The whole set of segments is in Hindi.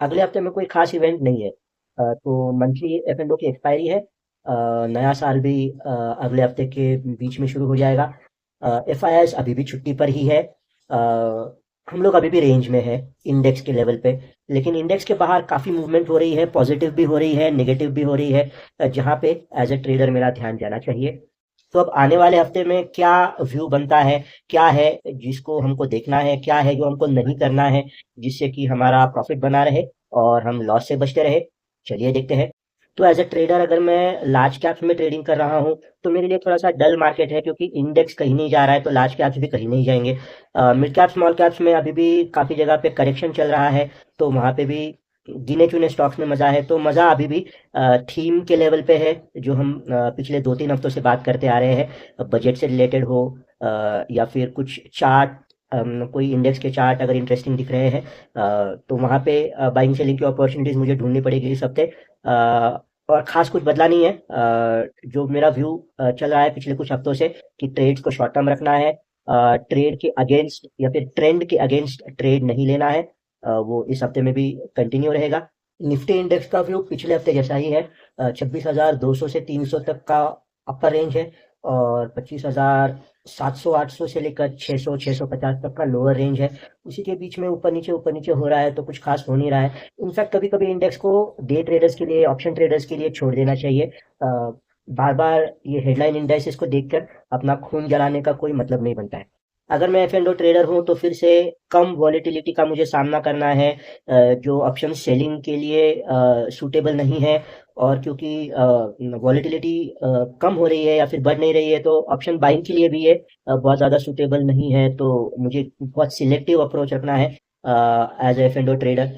अगले हफ्ते में कोई खास इवेंट नहीं है। तो मंथली एफ एंड ओ की एक्सपायरी है। नया साल भी अगले हफ्ते के बीच में शुरू हो जाएगा। एफ आई एस अभी भी छुट्टी पर ही है। हम लोग अभी भी रेंज में है इंडेक्स के लेवल पे। लेकिन इंडेक्स के बाहर काफ़ी मूवमेंट हो रही है, पॉजिटिव भी हो रही है, नेगेटिव भी हो रही है, जहाँ पे एज ए ट्रेडर मेरा ध्यान जाना चाहिए। तो अब आने वाले हफ्ते में क्या व्यू बनता है, क्या है जिसको हमको देखना है, क्या है जो हमको नहीं करना है, जिससे कि हमारा प्रॉफिट बना रहे और हम लॉस से बचते रहे, चलिए देखते हैं। तो एज ए ट्रेडर अगर मैं लार्ज कैप्स में ट्रेडिंग कर रहा हूँ तो मेरे लिए थोड़ा सा डल मार्केट है, क्योंकि इंडेक्स कहीं नहीं जा रहा है तो लार्ज कैप्स भी कहीं नहीं जाएंगे। मिड कैप स्मॉल कैप्स में अभी भी काफ़ी जगह पे करेक्शन चल रहा है, तो वहाँ पे भी गिने चुने स्टॉक्स में मज़ा है। तो मज़ा अभी भी थीम के लेवल पे है, जो हम पिछले 2-3 हफ्तों से बात करते आ रहे हैं, बजट से रिलेटेड हो या फिर कुछ चार्ट, कोई इंडेक्स के चार्ट अगर इंटरेस्टिंग दिख रहे हैं तो वहाँ पे बाइंग सेलिंग की अपॉर्चुनिटीज़ मुझे ढूंढनी पड़ेगी इस हफ्ते। और ख़ास कुछ बदला नहीं है। जो मेरा व्यू चल रहा है पिछले कुछ हफ्तों से, कि ट्रेड्स को शॉर्ट टर्म रखना है, ट्रेड के अगेंस्ट या फिर ट्रेंड के अगेंस्ट ट्रेड नहीं लेना है, वो इस हफ्ते में भी कंटिन्यू रहेगा। निफ्टी इंडेक्स का व्यू पिछले हफ्ते जैसा ही है। 26,200 से 300 तक का अपर रेंज है, और 25,700-800 से लेकर 600-650 तक का लोअर रेंज है। उसी के बीच में ऊपर नीचे हो रहा है, तो कुछ खास हो नहीं रहा है। इनफैक्ट कभी कभी इंडेक्स को डे ट्रेडर्स के लिए, ऑप्शन ट्रेडर्स के लिए छोड़ देना चाहिए। बार बार ये हेडलाइन इंडाइसेस को देखकर अपना खून जलाने का कोई मतलब नहीं बनता है। अगर मैं एफ एंड ओ ट्रेडर हूँ तो फिर से कम वॉलेटिलिटी का मुझे सामना करना है, जो ऑप्शन सेलिंग के लिए सूटेबल नहीं है। और क्योंकि वॉलेटिलिटी कम हो रही है या फिर बढ़ नहीं रही है, तो ऑप्शन बाइंग के लिए भी ये बहुत ज़्यादा सूटेबल नहीं है। तो मुझे बहुत सिलेक्टिव अप्रोच रखना है as F and O trader.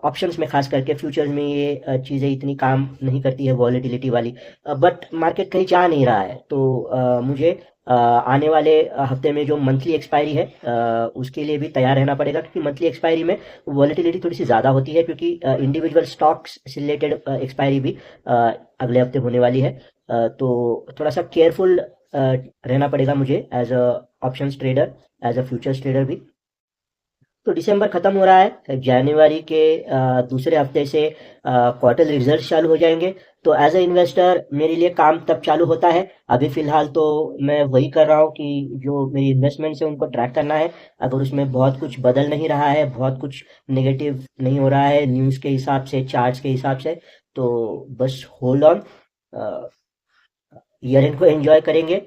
Options में खास करके, फ्यूचर्स में ये चीज़ें इतनी काम नहीं करती है वॉलेटिलिटी वाली। बट मार्केट कहीं जा नहीं रहा है, तो मुझे आने वाले हफ्ते में जो मंथली एक्सपायरी है उसके लिए भी तैयार रहना पड़ेगा, क्योंकि मंथली एक्सपायरी में वॉलेटिलिटी थोड़ी सी ज़्यादा होती है, क्योंकि इंडिविजुअल स्टॉक्स से रिलेटेड एक्सपायरी भी अगले हफ्ते होने वाली है। तो थोड़ा सा केयरफुल रहना पड़ेगा मुझे as a options trader, as a futures trader भी। तो दिसंबर खत्म हो रहा है, जनवरी के दूसरे हफ्ते से क्वार्टर रिजल्ट चालू हो जाएंगे। तो एज ए इन्वेस्टर मेरे लिए काम तब चालू होता है। अभी फिलहाल तो मैं वही कर रहा हूँ कि जो मेरी इन्वेस्टमेंट्स है उनको ट्रैक करना है। अगर उसमें बहुत कुछ बदल नहीं रहा है, बहुत कुछ नेगेटिव नहीं हो रहा है न्यूज़ के हिसाब से, चार्ट्स के हिसाब से, तो बस होल्ड ऑन, ईयर एंड को एंजॉय करेंगे।